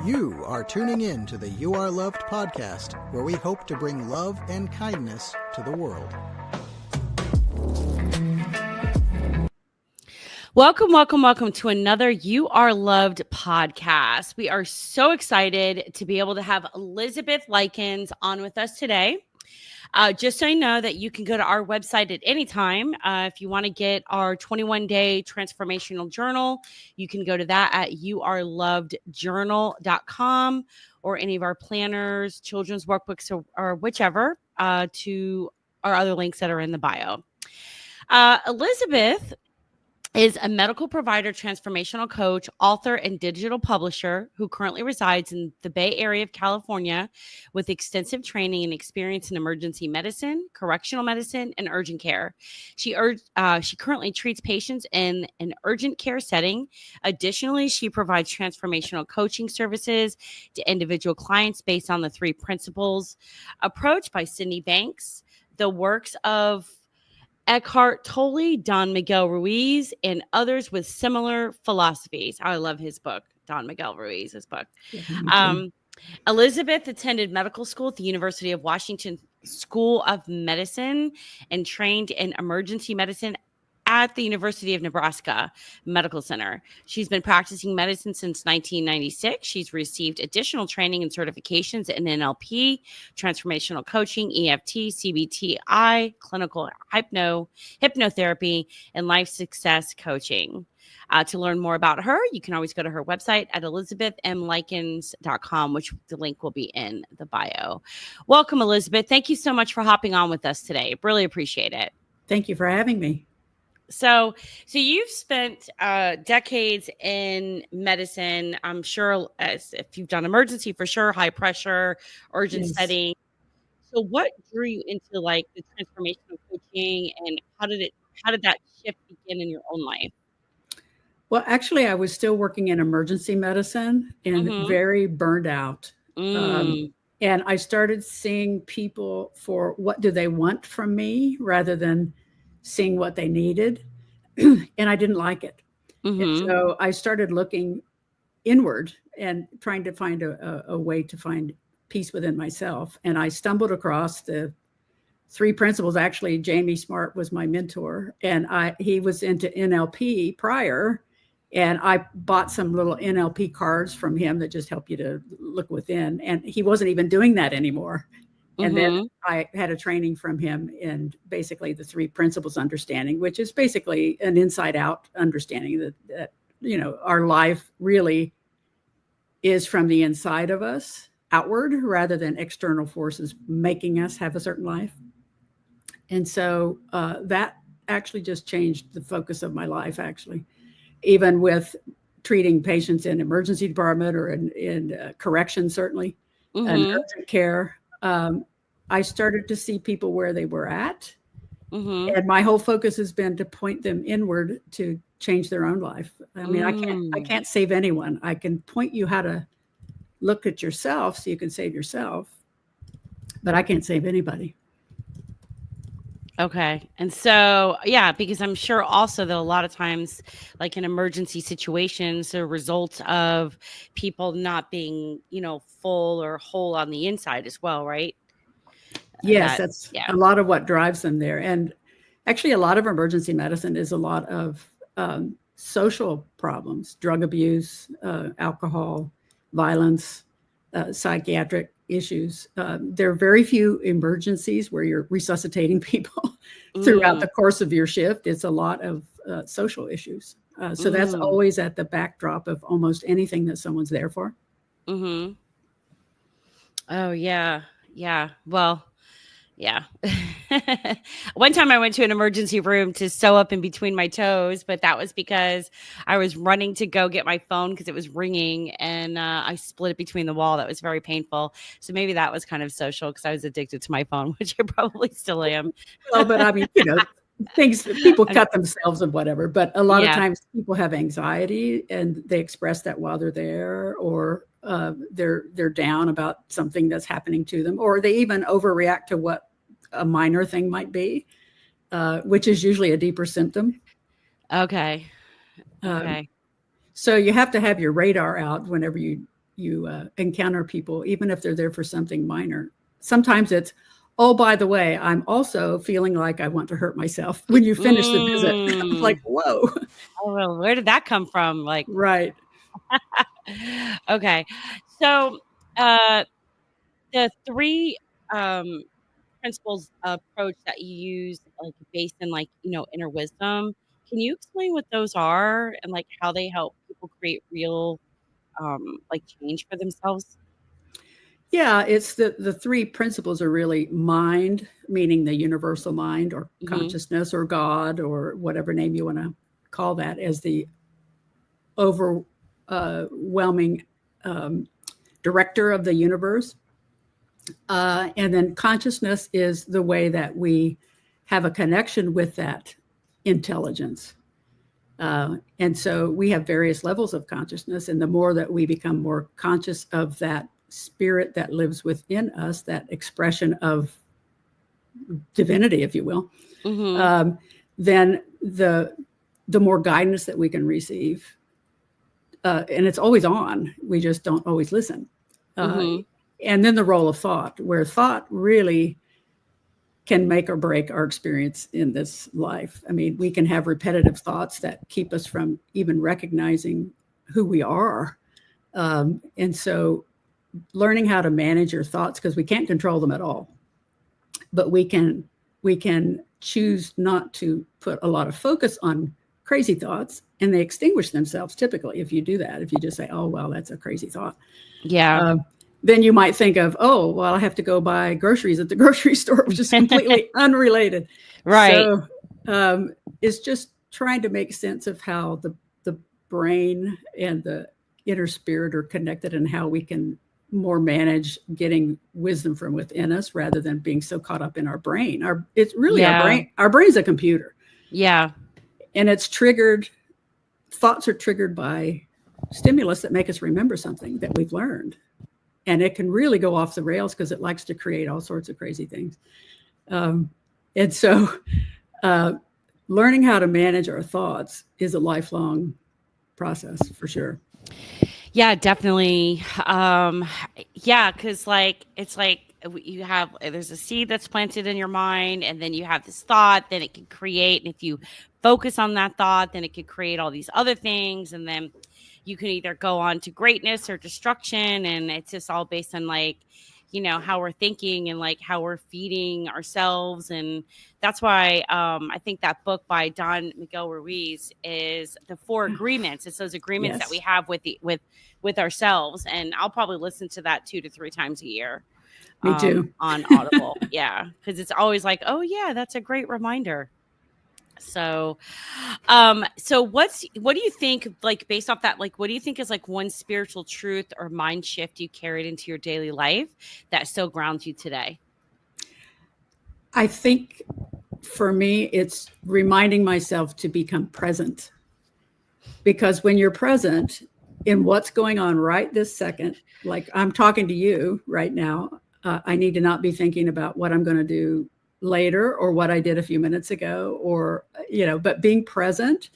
You are tuning in to the You Are Loved podcast, where we hope to bring love and kindness to the world. Welcome to another You Are Loved podcast. We are so excited to be able to have Elizabeth Lykins on with us today. Just so you know that you can go to our website at any time. If you want to get our 21-day transformational journal, you can go to that at youarelovedjournal.com, or any of our planners, children's workbooks, or whichever, to our other links that are in the bio. Elizabeth is a medical provider, transformational coach, author, and digital publisher who currently resides in the Bay Area of California with extensive training and experience in emergency medicine, correctional medicine, and urgent care. She currently treats patients in an urgent care setting. Additionally, she provides transformational coaching services to individual clients based on the 3 principles approach by Sydney Banks, the works of Eckhart Tolle, Don Miguel Ruiz, and others with similar philosophies. I love his book, Don Miguel Ruiz's book. Elizabeth attended medical school at the University of Washington School of Medicine and trained in emergency medicine at the University of Nebraska Medical Center. She's been practicing medicine since 1996. She's received additional training and certifications in NLP, transformational coaching, EFT, CBTI, clinical hypnotherapy, and life success coaching. To learn more about her, you can always go to her website at elizabethmlykins.com, which the link will be in the bio. Welcome, Elizabeth. Thank you so much for hopping on with us today. Really appreciate it. Thank you for having me. So you've spent decades in medicine. I'm sure, as if you've done emergency, for sure, high pressure, urgent setting. So what drew you into like the transformational coaching, and how did that shift begin in your own life? Well, actually, I was still working in emergency medicine and very burned out. And I started seeing people for what do they want from me rather than seeing what they needed. And I didn't like it. And so I started looking inward and trying to find a way to find peace within myself. And I stumbled across the 3 principles. Actually, Jamie Smart was my mentor, and he was into NLP prior. And I bought some little NLP cards from him that just help you to look within. And he wasn't even doing that anymore. And then I had a training from him in basically the 3 principles understanding, which is basically an inside out understanding that our life really is from the inside of us outward rather than external forces making us have a certain life. And so that actually just changed the focus of my life, actually, even with treating patients in emergency department or in correction, certainly, and urgent care. I started to see people where they were at. And my whole focus has been to point them inward to change their own life. I mean, I can't save anyone. I can point you how to look at yourself so you can save yourself, but I can't save anybody. Okay. And so, yeah, because I'm sure also that a lot of times, like in emergency situations, the result of people not being, full or whole on the inside as well, right? Yes, that's a lot of what drives them there. And actually, a lot of emergency medicine is a lot of social problems, drug abuse, alcohol, violence, psychiatric issues. There are very few emergencies where you're resuscitating people throughout the course of your shift. It's a lot of social issues. So that's always at the backdrop of almost anything that someone's there for. Oh, yeah. Yeah. Well, yeah. One time I went to an emergency room to sew up in between my toes, but that was because I was running to go get my phone because it was ringing, and I split it between the wall. That was very painful. So maybe that was kind of social because I was addicted to my phone, which I probably still am. Well, but I mean, people cut themselves and whatever, but a lot of times people have anxiety and they express that while they're there, or they're down about something that's happening to them, or they even overreact to what a minor thing might be, which is usually a deeper symptom. Okay. So you have to have your radar out whenever you encounter people, even if they're there for something minor. Sometimes it's, oh, by the way, I'm also feeling like I want to hurt myself when you finish the visit. I'm like, whoa. Oh, well, where did that come from? Like, right. Okay. So the three principles approach that you use, like based in like, inner wisdom. Can you explain what those are and like how they help people create real like change for themselves? Yeah, it's the three principles are really mind, meaning the universal mind or consciousness or God or whatever name you want to call that, as the overwhelming director of the universe. And then consciousness is the way that we have a connection with that intelligence. And so we have various levels of consciousness. And the more that we become more conscious of that spirit that lives within us, that expression of divinity, if you will, then the more guidance that we can receive. And it's always on. We just don't always listen. And then the role of thought, where thought really can make or break our experience in this life. I mean, we can have repetitive thoughts that keep us from even recognizing who we are. And so learning how to manage your thoughts, because we can't control them at all, but we can choose not to put a lot of focus on crazy thoughts, and they extinguish themselves typically if you do that. If you just say, oh, well, that's a crazy thought. Yeah. Then you might think of, oh, well, I have to go buy groceries at the grocery store, which is completely unrelated. Right. So it's just trying to make sense of how the brain and the inner spirit are connected, and how we can more manage getting wisdom from within us rather than being so caught up in our brain. It's really our brain. Our brain's a computer. Yeah. And thoughts are triggered by stimulus that make us remember something that we've learned. And it can really go off the rails because it likes to create all sorts of crazy things. And so learning how to manage our thoughts is a lifelong process for sure. Yeah, definitely. Yeah, because like it's like there's a seed that's planted in your mind, and then you have this thought, then it can create, and if you focus on that thought, then it can create all these other things, and then you can either go on to greatness or destruction, and it's just all based on like, how we're thinking and like how we're feeding ourselves. And that's why I think that book by Don Miguel Ruiz is the 4 agreements. It's those agreements that we have with ourselves. And I'll probably listen to that 2 to 3 times a year. Me too. On Audible. Yeah. Because it's always like, oh yeah, that's a great reminder. So, so what do you think, like, based off that, like, what do you think is like one spiritual truth or mind shift you carried into your daily life that still grounds you today? I think for me, it's reminding myself to become present, because when you're present in what's going on right this second, like I'm talking to you right now, I need to not be thinking about what I'm going to do later or what I did a few minutes ago, or, but being present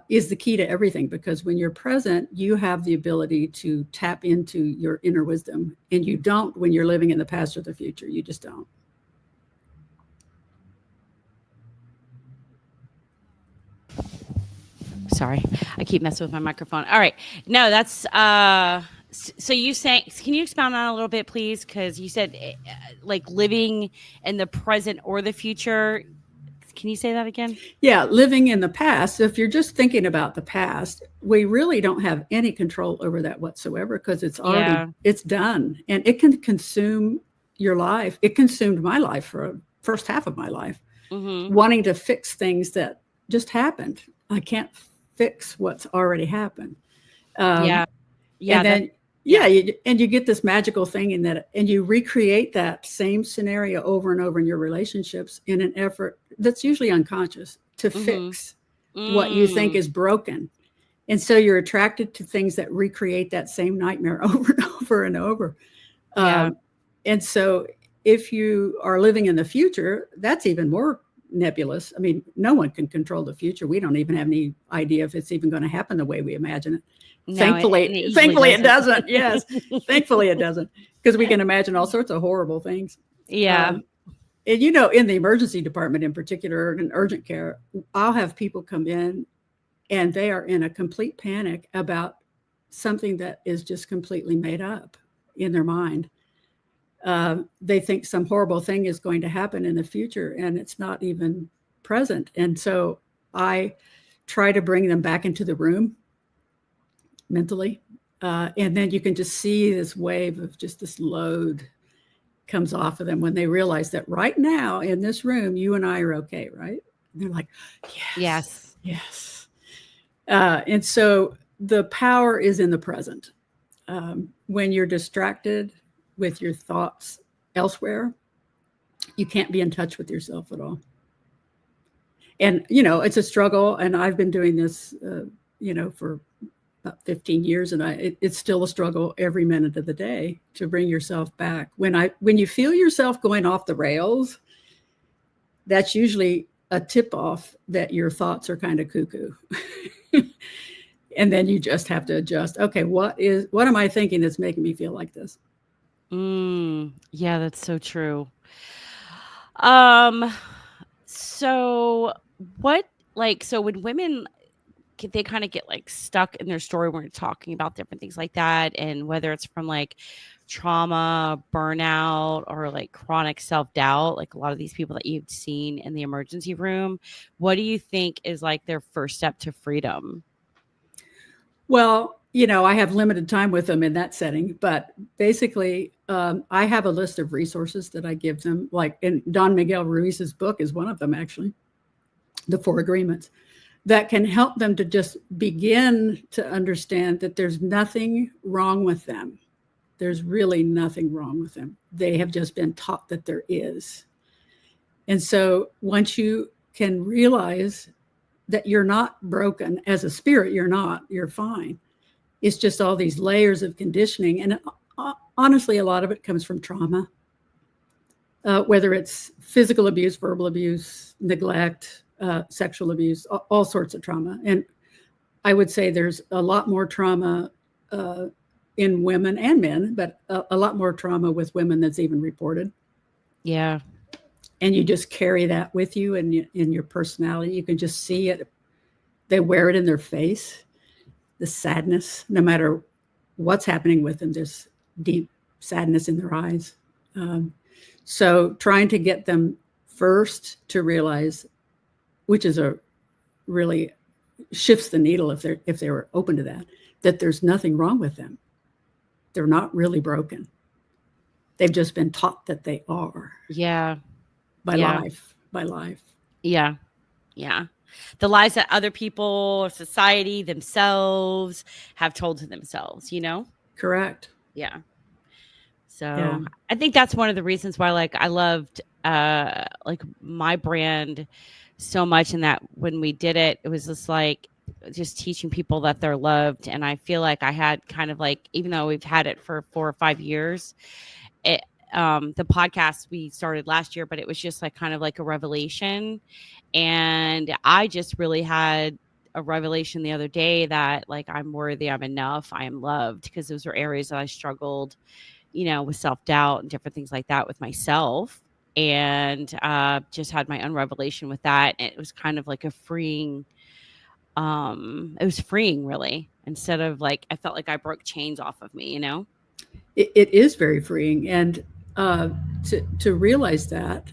is the key to everything, because when you're present, you have the ability to tap into your inner wisdom, and you don't when you're living in the past or the future. You just don't. Sorry, I keep messing with my microphone. All right. No, that's so you saying, can you expound on it a little bit, please? Because you said like living in the present or the future. Can you say that again? Yeah, living in the past. So if you're just thinking about the past, we really don't have any control over that whatsoever, because it's already it's done, and it can consume your life. It consumed my life for the first half of my life, wanting to fix things that just happened. I can't fix what's already happened. And then you get this magical thing in that, and you recreate that same scenario over and over in your relationships in an effort that's usually unconscious to fix what you think is broken. And so you're attracted to things that recreate that same nightmare over and over and over. And so if you are living in the future, that's even more nebulous. I mean, no one can control the future. We don't even have any idea if it's even going to happen the way we imagine it. No, thankfully it doesn't. Yes, thankfully it doesn't, because we can imagine all sorts of horrible things. Yeah. And you know, in the emergency department in particular, in urgent care, I'll have people come in and they are in a complete panic about something that is just completely made up in their mind. They think some horrible thing is going to happen in the future and it's not even present. And so I try to bring them back into the room mentally. And then you can just see this wave of just this load comes off of them when they realize that right now in this room, you and I are okay, right? And they're like, yes. And so the power is in the present. When you're distracted with your thoughts elsewhere, you can't be in touch with yourself at all. And, you know, it's a struggle. And I've been doing this, for about 15 years. And it's still a struggle every minute of the day to bring yourself back. When you feel yourself going off the rails, that's usually a tip off that your thoughts are kind of cuckoo. And then you just have to adjust. Okay, what am I thinking that's making me feel like this? Yeah, that's so true. So when women, they kind of get like stuck in their story when we're talking about different things like that, and whether it's from like trauma, burnout, or like chronic self-doubt, like a lot of these people that you've seen in the emergency room, what do you think is like their first step to freedom? Well, I have limited time with them in that setting, but basically I have a list of resources that I give them, like in Don Miguel Ruiz's book is one of them, actually, The 4 Agreements, that can help them to just begin to understand that there's nothing wrong with them. There's really nothing wrong with them. They have just been taught that there is. And so once you can realize that you're not broken as a spirit, you're fine. It's just all these layers of conditioning. And honestly, a lot of it comes from trauma, whether it's physical abuse, verbal abuse, neglect, sexual abuse, all sorts of trauma. And I would say there's a lot more trauma in women and men, but a lot more trauma with women that's even reported. Yeah. And you just carry that with you and in your personality. You can just see it. They wear it in their face, the sadness, no matter what's happening with them, there's deep sadness in their eyes. So trying to get them first to realize, which is really shifts the needle if they were open to that there's nothing wrong with them. They're not really broken. They've just been taught that they are. Yeah. By life. Yeah. Yeah. The lies that other people, society, themselves have told to themselves, Correct. Yeah. So I think that's one of the reasons why, like, I loved my brand so much, and that when we did it, it was just teaching people that they're loved. And I feel like I had kind of like, even though we've had it for 4 or 5 years, the podcast we started last year, but it was just like kind of like a revelation. And I just really had a revelation the other day that like, I'm worthy, I'm enough, I am loved, because those were areas that I struggled, with self-doubt and different things like that with myself. And just had my own revelation with that. And it was kind of like a freeing, it was freeing, really, instead of like, I felt like I broke chains off of me, It is very freeing. And to realize that,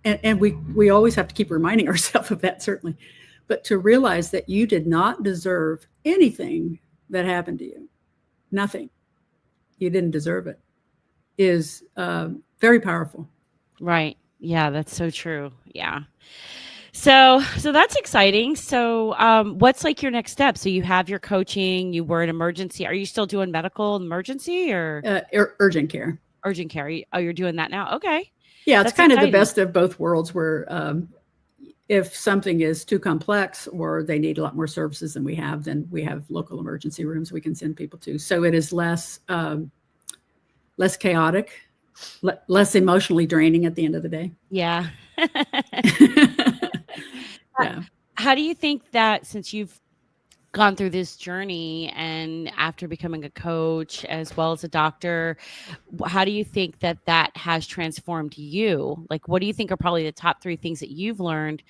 and we always have to keep reminding ourselves of that, certainly, but to realize that you did not deserve anything that happened to you, nothing, you didn't deserve it, is very powerful. Right. Yeah, that's so true. Yeah. So that's exciting. So what's like your next step? So you have your coaching, you were in emergency. Are you still doing medical emergency or urgent care? Urgent care. You're doing that now. Okay. Yeah. It's kind of the best of both worlds, where if something is too complex or they need a lot more services than we have, then we have local emergency rooms we can send people to. So it is less chaotic less emotionally draining at the end of the day. Yeah. Yeah. How do you think that, since you've gone through this journey and after becoming a coach as well as a doctor, how do you think that that has transformed you? Like, what do you think are probably the top 3 things that you've learned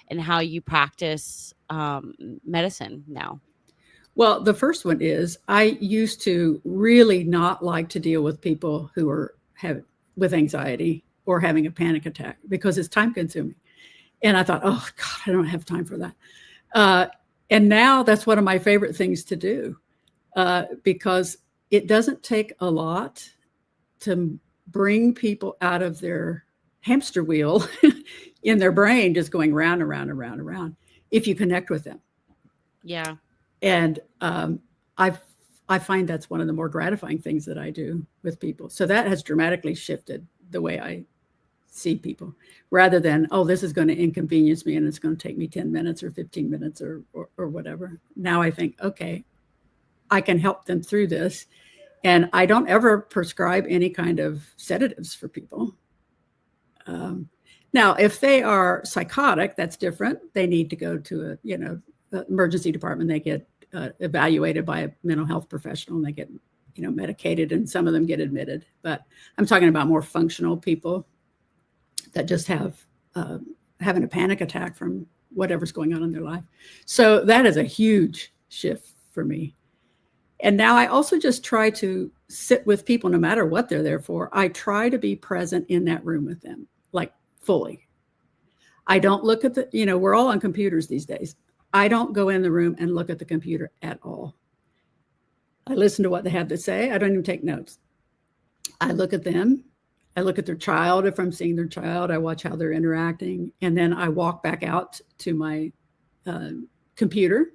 and how you practice medicine now? Well, the first one is I used to really not like to deal with people who are with anxiety or having a panic attack because it's time consuming. And I thought, oh God, I don't have time for that. And now that's one of my favorite things to do because it doesn't take a lot to bring people out of their hamster wheel in their brain, just going round and round and round and round, if you connect with them. Yeah. And I find that's one of the more gratifying things that I do with people. So that has dramatically shifted the way I see people, rather than, oh, this is going to inconvenience me and it's going to take me 10 minutes or 15 minutes or whatever. Now I think, okay, I can help them through this. And I don't ever prescribe any kind of sedatives for people. Now, if they are psychotic, that's different. They need to go to the emergency department. They get evaluated by a mental health professional and they get, medicated, and some of them get admitted. But I'm talking about more functional people that just have having a panic attack from whatever's going on in their life. So that is a huge shift for me. And now I also just try to sit with people no matter what they're there for. I try to be present in that room with them, like fully. I don't look at we're all on computers these days. I don't go in the room and look at the computer at all. I listen to what they have to say. I don't even take notes. I look at them. I look at their child. If I'm seeing their child, I watch how they're interacting. And then I walk back out to my computer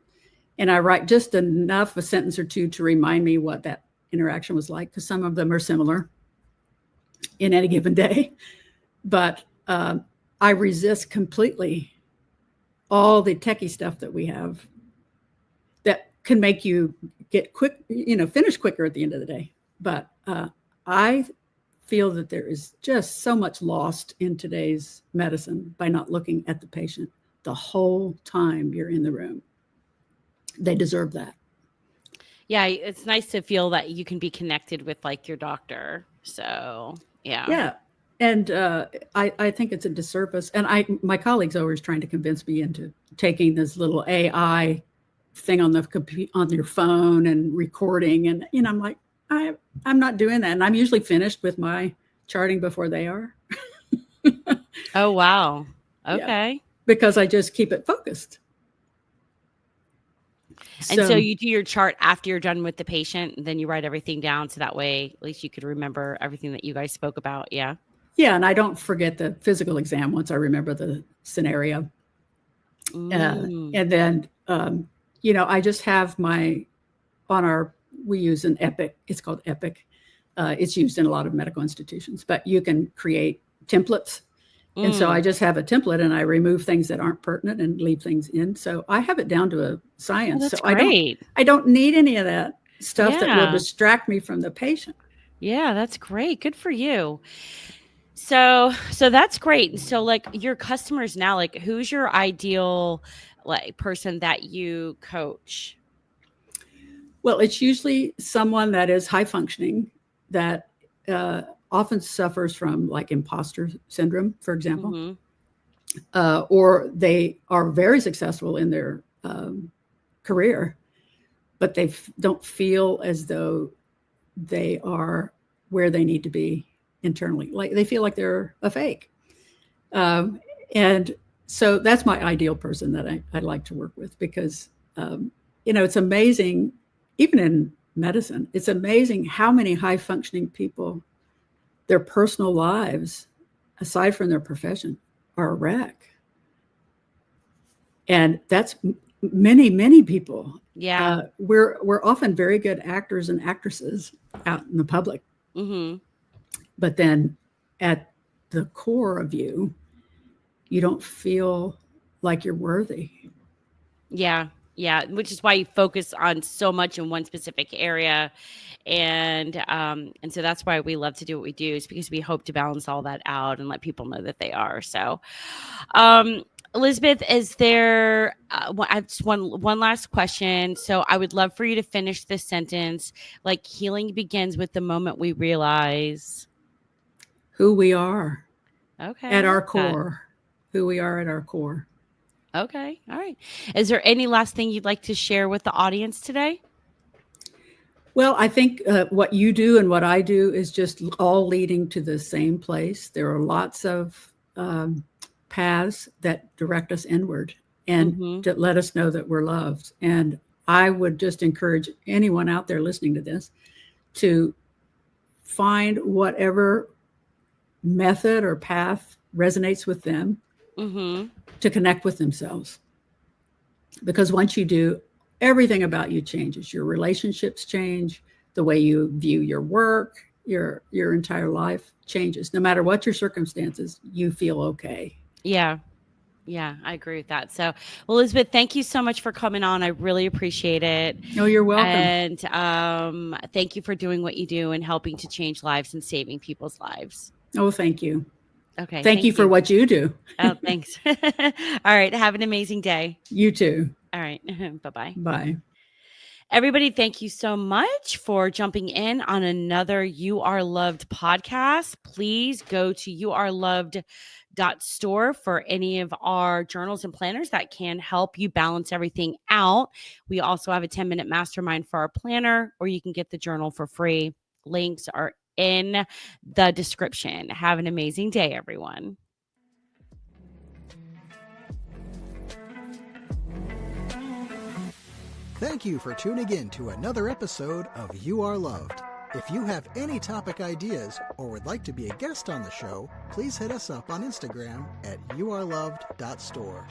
and I write just enough, a sentence or two, to remind me what that interaction was like, because some of them are similar in any given day. But I resist completely all the techie stuff that we have that can make you get finish quicker at the end of the day. But I feel that there is just so much lost in today's medicine by not looking at the patient the whole time you're in the room. They deserve that. Yeah, it's nice to feel that you can be connected with like your doctor. So, yeah. Yeah. And I think it's a disservice. And my colleagues are always trying to convince me into taking this little AI thing on your phone and recording. And, I'm like, I'm not doing that. And I'm usually finished with my charting before they are. Oh, wow. Okay. Yeah, because I just keep it focused. And so you do your chart after you're done with the patient, and then you write everything down. So that way, at least you could remember everything that you guys spoke about. Yeah. Yeah. And I don't forget the physical exam once I remember the scenario. And then, I just have we use an Epic. It's called Epic. It's used in a lot of medical institutions, but you can create templates. And so I just have a template and I remove things that aren't pertinent and leave things in. So I have it down to a science. Oh, that's so great. I don't need any of that stuff that will distract me from the patient. Yeah, that's great. Good for you. So that's great. So like your customers now, like who's your ideal person that you coach? Well, it's usually someone that is high functioning, that often suffers from like imposter syndrome, for example, or they are very successful in their career, but they don't feel as though they are where they need to be internally. Like they feel like they're a fake. And so that's my ideal person that I like to work with, because, it's amazing, even in medicine, it's amazing how many high functioning people, their personal lives, aside from their profession, are a wreck. And that's many, many people. Yeah. We're often very good actors and actresses out in the public. Mm-hmm. But then at the core of you don't feel like you're worthy. Yeah. Yeah, which is why you focus on so much in one specific area. And so that's why we love to do what we do, is because we hope to balance all that out and let people know that they are. So, Elizabeth, is there, I have just one last question. So I would love for you to finish this sentence. Like, healing begins with the moment we realize who we are at our core, who we are at our core. Okay. All right. Is there any last thing you'd like to share with the audience today? Well, I think what you do and what I do is just all leading to the same place. There are lots of paths that direct us inward and to let us know that we're loved. And I would just encourage anyone out there listening to this to find whatever method or path resonates with them to connect with themselves. Because once you do, everything about you changes. Your relationships change, the way you view your work, your entire life changes. No matter what your circumstances, you feel okay. Yeah. Yeah, I agree with that. So, well, Elizabeth, thank you so much for coming on. I really appreciate it. Oh, you're welcome. And thank you for doing what you do and helping to change lives and saving people's lives. Oh, thank you. Okay. Thank you for what you do. Oh, thanks. All right. Have an amazing day. You too. All right. Bye-bye. Bye. Everybody, thank you so much for jumping in on another You Are Loved podcast. Please go to youareloved.store for any of our journals and planners that can help you balance everything out. We also have a 10-minute mastermind for our planner, or you can get the journal for free. Links are in the description. Have an amazing day, everyone. Thank you for tuning in to another episode of You Are Loved. If you have any topic ideas or would like to be a guest on the show, please hit us up on Instagram at youareloved.store.